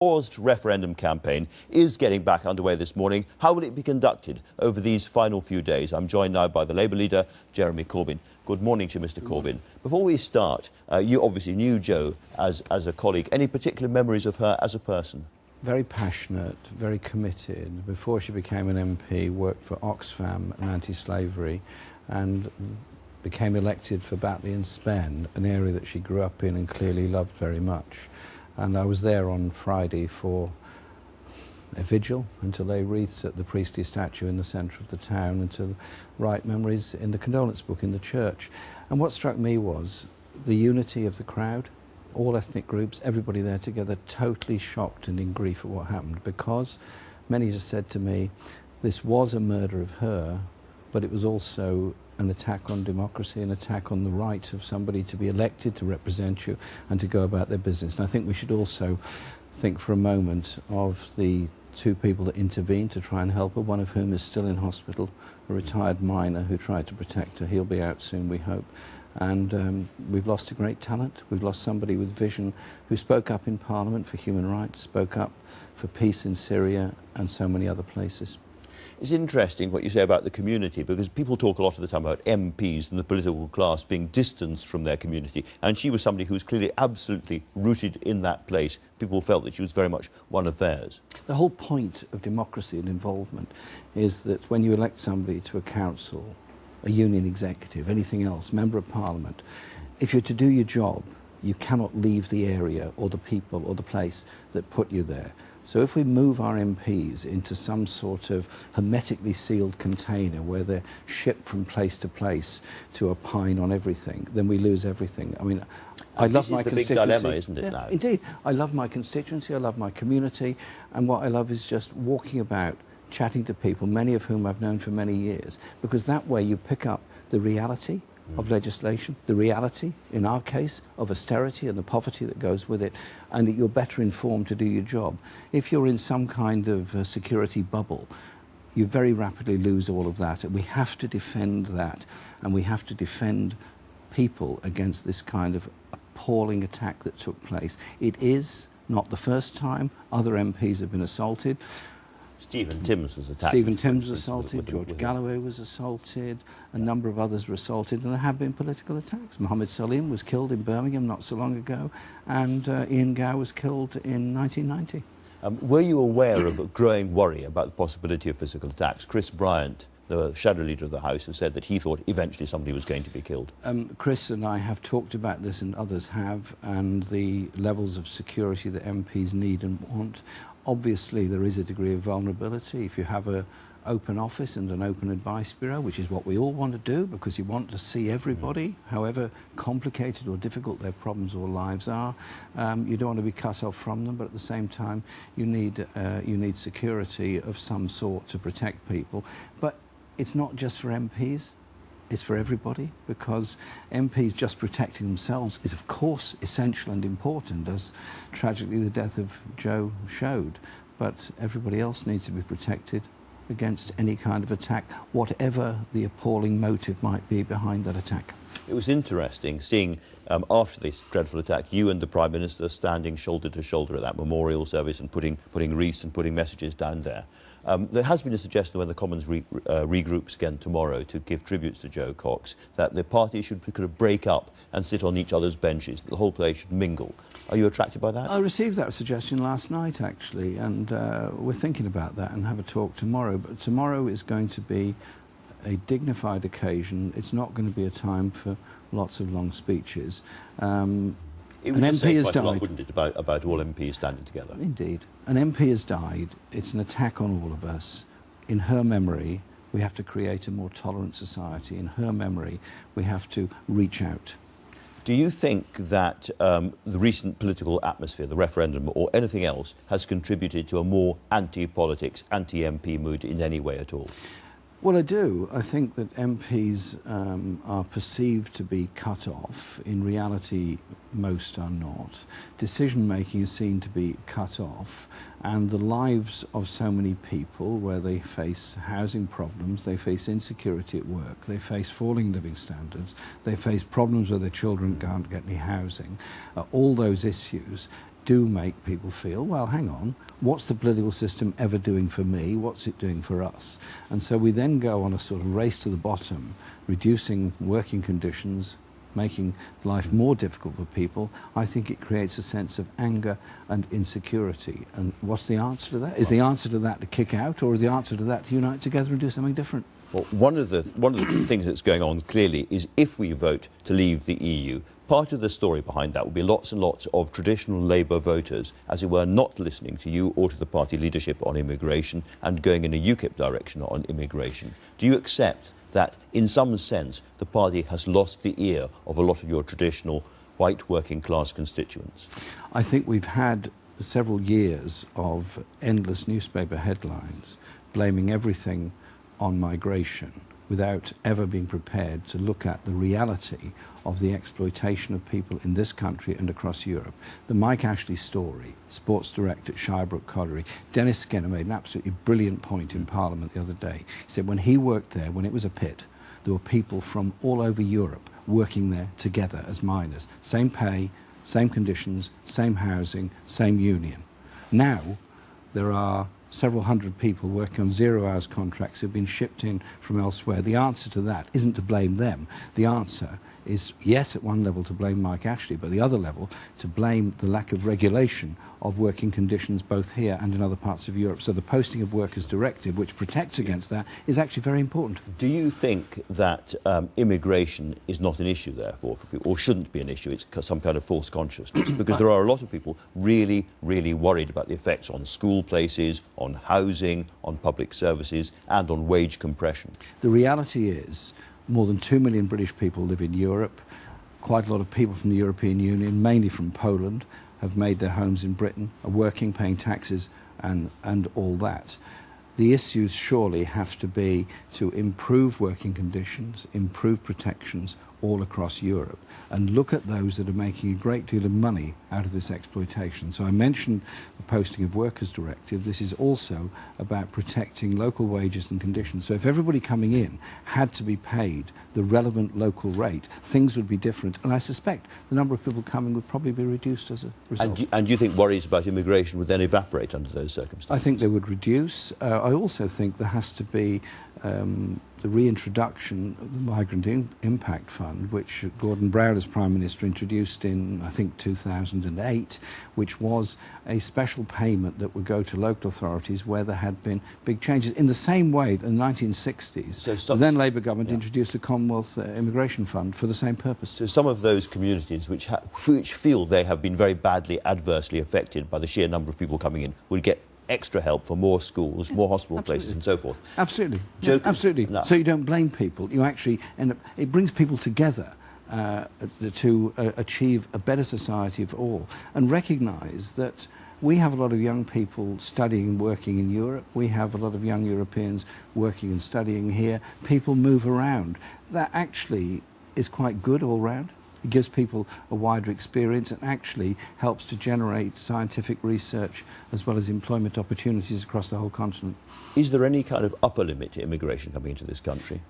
paused referendum campaign is getting back underway this morning. How will it be conducted over these final few days? I'm joined now by the Labour leader, Jeremy Corbyn. Good morning to you, Mr. Corbyn. Before we start, you obviously knew Jo as a colleague. Any particular memories of her as a person? Very passionate, very committed. Before she became an MP, worked for Oxfam and anti-slavery, and became elected for Batley and Spen, an area that she grew up in and clearly loved very much. And I was there on Friday for a vigil and to lay wreaths at the priestly statue in the centre of the town and to write memories in the condolence book in the church. And what struck me was the unity of the crowd, all ethnic groups, everybody there together, totally shocked and in grief at what happened, because many just said to me, this was a murder of her, but it was also an attack on democracy, an attack on the right of somebody to be elected to represent you and to go about their business. And I think we should also think for a moment of the two people that intervened to try and help her, one of whom is still in hospital, a retired miner who tried to protect her. He'll be out soon, we hope. And we've lost a great talent. We've lost somebody with vision who spoke up in Parliament for human rights, spoke up for peace in Syria and so many other places. It's interesting what you say about the community, because people talk a lot of the time about MPs and the political class being distanced from their community, and she was somebody who was clearly absolutely rooted in that place. People felt that she was very much one of theirs. The whole point of democracy and involvement is that when you elect somebody to a council, a union executive, anything else, member of Parliament, if you're to do your job, you cannot leave the area or the people or the place that put you there. So if we move our MPs into some sort of hermetically sealed container where they're shipped from place to place to opine on everything, then we lose everything. I mean, I love my constituency. This is the big dilemma, isn't it, now? Indeed. I love my constituency, I love my community, and what I love is just walking about, chatting to people, many of whom I've known for many years, because that way you pick up the reality of legislation, the reality, in our case, of austerity and the poverty that goes with it, and that you're better informed to do your job. If you're in some kind of security bubble, you very rapidly lose all of that, and we have to defend that, and we have to defend people against this kind of appalling attack that took place. It is not the first time other MPs have been assaulted. Stephen Timms was attacked. Stephen Timms was assaulted, George Galloway was assaulted, a number of others were assaulted, and there have been political attacks. Mohammed Salim was killed in Birmingham not so long ago, and Ian Gow was killed in 1990. Were you aware of a growing worry about the possibility of physical attacks? Chris Bryant, the shadow leader of the House, has said that he thought eventually somebody was going to be killed. Chris and I have talked about this, and others have, and the levels of security that MPs need and want. Obviously, there is a degree of vulnerability. If you have an open office and an open advice bureau, which is what we all want to do, because you want to see everybody, however complicated or difficult their problems or lives are, you don't want to be cut off from them, but at the same time, you need security of some sort to protect people. But it's not just for MPs. It's for everybody, because MPs just protecting themselves is of course essential and important, as tragically the death of Jo showed, but everybody else needs to be protected against any kind of attack, whatever the appalling motive might be behind that attack. It was interesting seeing, after this dreadful attack, you and the Prime Minister standing shoulder to shoulder at that memorial service and putting wreaths and putting messages down there. There has been a suggestion when the Commons regroups again tomorrow to give tributes to Jo Cox that the party should kind of break up and sit on each other's benches, that the whole place should mingle. Are you attracted by that? I received that suggestion last night, actually, and we're thinking about that and have a talk tomorrow. But tomorrow is going to be a dignified occasion. It's not going to be a time for lots of long speeches. It would say quite a lot, wouldn't it, about all MPs standing together? Indeed. An MP has died. It's an attack on all of us. In her memory, we have to create a more tolerant society. In her memory, we have to reach out. Do you think that the recent political atmosphere, the referendum or anything else, has contributed to a more anti-politics, anti-MP mood in any way at all? Well, I do. I think that MPs are perceived to be cut off. In reality, most are not. Decision-making is seen to be cut off, and the lives of so many people, where they face housing problems, they face insecurity at work, they face falling living standards, they face problems where their children can't get any housing, all those issues do make people feel, well, hang on, what's the political system ever doing for me? What's it doing for us? And so we then go on a sort of race to the bottom, reducing working conditions, making life more difficult for people. I think it creates a sense of anger and insecurity. And what's the answer to that? Is the answer to that to kick out, or is the answer to that to unite together and do something different? Well, one of the things that's going on clearly is if we vote to leave the EU, part of the story behind that will be lots and lots of traditional Labour voters, as it were, not listening to you or to the party leadership on immigration and going in a UKIP direction on immigration. Do you accept that, in some sense, the party has lost the ear of a lot of your traditional white working class constituents? I think we've had several years of endless newspaper headlines blaming everything on migration without ever being prepared to look at the reality of the exploitation of people in this country and across Europe. The Mike Ashley story, sports director at Shirebrook Colliery, Dennis Skinner made an absolutely brilliant point in Parliament the other day. He said when he worked there, when it was a pit, there were people from all over Europe working there together as miners. Same pay, same conditions, same housing, same union. Now, there are several hundred people working on 0 hours contracts who've been shipped in from elsewhere. The answer to that isn't to blame them. The answer is, yes, at one level to blame Mike Ashley, but the other level to blame the lack of regulation of working conditions both here and in other parts of Europe. So the Posting of Workers Directive, which protects against that, is actually very important. Do you think that immigration is not an issue, therefore, for people, or shouldn't be an issue? It's some kind of false consciousness? Because there are a lot of people really, really worried about the effects on school places, on housing, on public services, and on wage compression. The reality is, more than 2 million British people live in Europe. Quite a lot of people from the European Union, mainly from Poland, have made their homes in Britain, are working, paying taxes and all that. The issues surely have to be to improve working conditions, improve protections all across Europe, and look at those that are making a great deal of money out of this exploitation. So I mentioned the Posting of Workers Directive. This is also about protecting local wages and conditions. So if everybody coming in had to be paid the relevant local rate, things would be different. And I suspect the number of people coming would probably be reduced as a result. And do you think worries about immigration would then evaporate under those circumstances? I think they would reduce. I also think there has to be the reintroduction of the Migrant Impact Fund, which Gordon Brown as Prime Minister introduced in, I think, 2008, which was a special payment that would go to local authorities where there had been big changes. In the same way that in the 1960s, the then Labour government introduced the Commonwealth Immigration Fund for the same purpose. So some of those communities which feel they have been very badly adversely affected by the sheer number of people coming in would get extra help for more schools, more hospital places and so forth. Absolutely. Yeah, absolutely. No. So you don't blame people. You actually end up, it brings people together to achieve a better society for all, and recognise that we have a lot of young people studying and working in Europe. We have a lot of young Europeans working and studying here. People move around. That actually is quite good all round. It gives people a wider experience and actually helps to generate scientific research as well as employment opportunities across the whole continent. Is there any kind of upper limit to immigration coming into this country?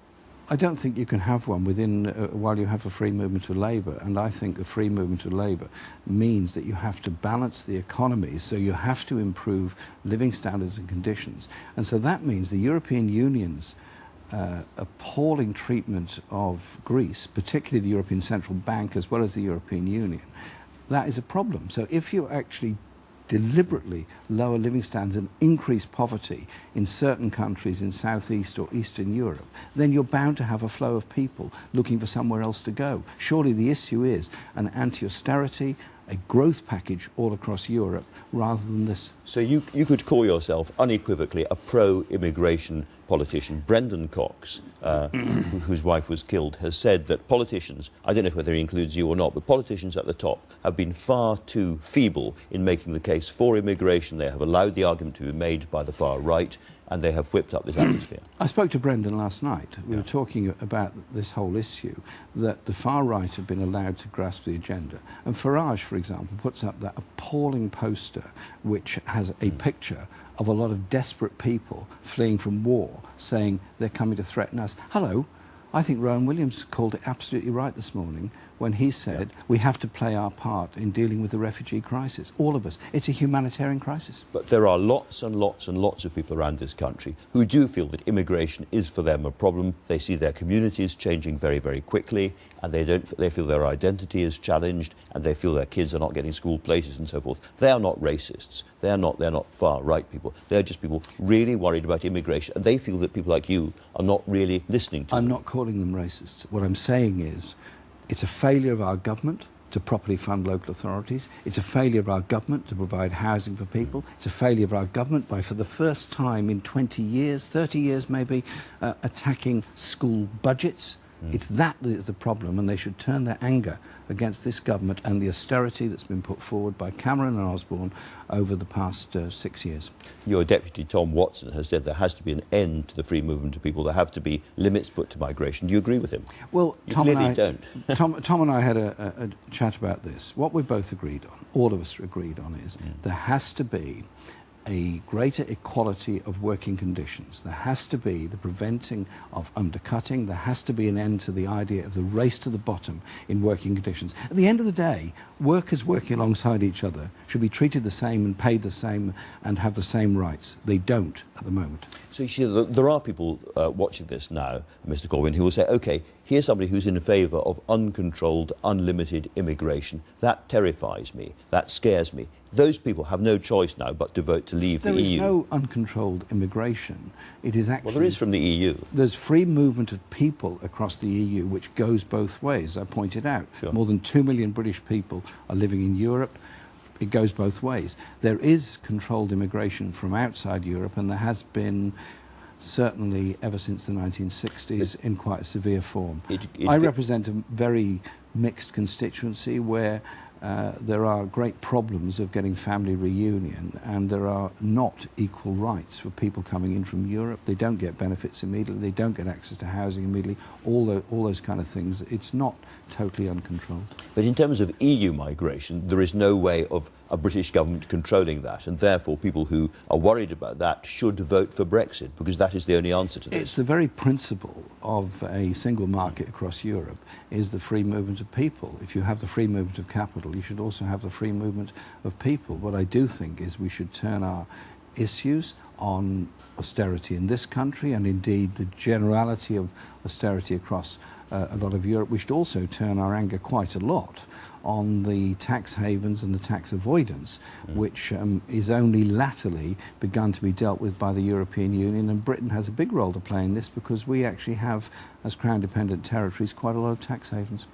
I don't think you can have one within while you have a free movement of labour, and I think the free movement of labour means that you have to balance the economy, so you have to improve living standards and conditions. And so that means the European Union's appalling treatment of Greece, particularly the European Central Bank as well as the European Union, that is a problem. So if you actually deliberately lower living standards and increase poverty in certain countries in Southeast or Eastern Europe, then you're bound to have a flow of people looking for somewhere else to go. Surely the issue is an anti-austerity, a growth package all across Europe rather than this. So you could call yourself unequivocally a pro-immigration politician. Brendan Cox, whose wife was killed, has said that politicians, I don't know whether he includes you or not, but politicians at the top have been far too feeble in making the case for immigration. They have allowed the argument to be made by the far right, and they have whipped up this atmosphere. I spoke to Brendan last night. We were talking about this whole issue, that the far right have been allowed to grasp the agenda. And Farage, for example, puts up that appalling poster which has a picture of a lot of desperate people fleeing from war, saying they're coming to threaten us. Hello, I think Rowan Williams called it absolutely right this morning when he said we have to play our part in dealing with the refugee crisis. All of us. It's a humanitarian crisis. But there are lots and lots and lots of people around this country who do feel that immigration is for them a problem. They see their communities changing very, very quickly, and they feel their identity is challenged, and they feel their kids are not getting school places and so forth. They are not racists. They're not far-right people. They're just people really worried about immigration, and they feel that people like you are not really listening to them. I'm not calling them racists. What I'm saying is it's a failure of our government to properly fund local authorities. It's a failure of our government to provide housing for people. It's a failure of our government by, for the first time in 20 years, 30 years maybe, attacking school budgets. It's that is the problem, and they should turn their anger against this government and the austerity that's been put forward by Cameron and Osborne over the past 6 years. Your deputy, Tom Watson, has said there has to be an end to the free movement of people. There have to be limits put to migration. Do you agree with him? Well, you clearly don't. Tom and I had a chat about this. What we both agreed on, all of us agreed on, is there has to be a greater equality of working conditions. There has to be the preventing of undercutting. There has to be an end to the idea of the race to the bottom in working conditions. At the end of the day, workers working alongside each other should be treated the same and paid the same and have the same rights. They don't at the moment. So you see, there are people watching this now, Mr. Corbyn, who will say, OK, here's somebody who's in favour of uncontrolled, unlimited immigration. That terrifies me. That scares me. Those people have no choice now but to vote to leave the EU. There is no uncontrolled immigration. It is actually... Well, there is from the EU. There's free movement of people across the EU, which goes both ways, I pointed out. Sure. More than 2 million British people are living in Europe. It goes both ways. There is controlled immigration from outside Europe, and there has been certainly ever since the 1960s in quite a severe form. I represent a very mixed constituency where there are great problems of getting family reunion, and there are not equal rights for people coming in from Europe. They don't get benefits immediately, they don't get access to housing immediately, all those kind of things. It's not totally uncontrolled. But in terms of EU migration, there is no way of a British government controlling that, and therefore people who are worried about that should vote for Brexit, because that is the only answer to this. It's the very principle of a single market across Europe, is the free movement of people. If you have the free movement of capital, you should also have the free movement of people. What I do think is we should turn our issues on austerity in this country, and indeed the generality of austerity across a lot of Europe. We should also turn our anger quite a lot on the tax havens and the tax avoidance, which is only latterly begun to be dealt with by the European Union, and Britain has a big role to play in this because we actually have, as Crown-dependent territories, quite a lot of tax havens.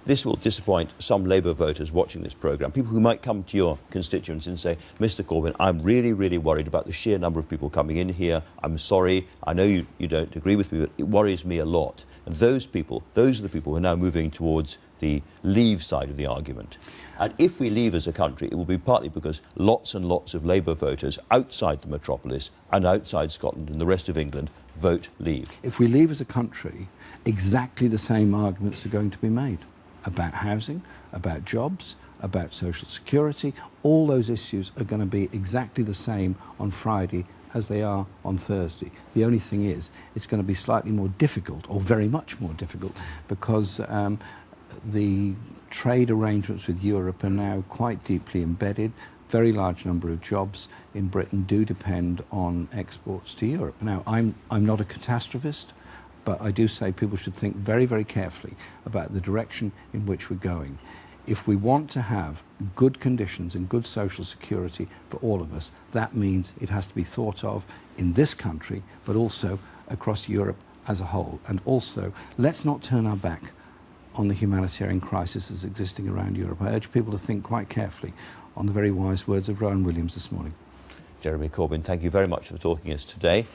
This will disappoint some Labour voters watching this programme, people who might come to your constituents and say, Mr Corbyn, I'm really, really worried about the sheer number of people coming in here. I'm sorry, I know you don't agree with me, but it worries me a lot. And those are the people who are now moving towards the leave side of the argument. And if we leave as a country, it will be partly because lots and lots of Labour voters outside the metropolis and outside Scotland and the rest of England vote leave. If we leave as a country, exactly the same arguments are going to be made about housing, about jobs, about social security. All those issues are going to be exactly the same on Friday as they are on Thursday. The only thing is, it's going to be slightly more difficult, or very much more difficult, because the trade arrangements with Europe are now quite deeply embedded. Very large number of jobs in Britain do depend on exports to Europe. Now, I'm not a catastrophist, but I do say people should think very, very carefully about the direction in which we're going. If we want to have good conditions and good social security for all of us, that means it has to be thought of in this country, but also across Europe as a whole. And also, let's not turn our back on the humanitarian crisis that's existing around Europe. I urge people to think quite carefully on the very wise words of Rowan Williams this morning. Jeremy Corbyn, thank you very much for talking to us today.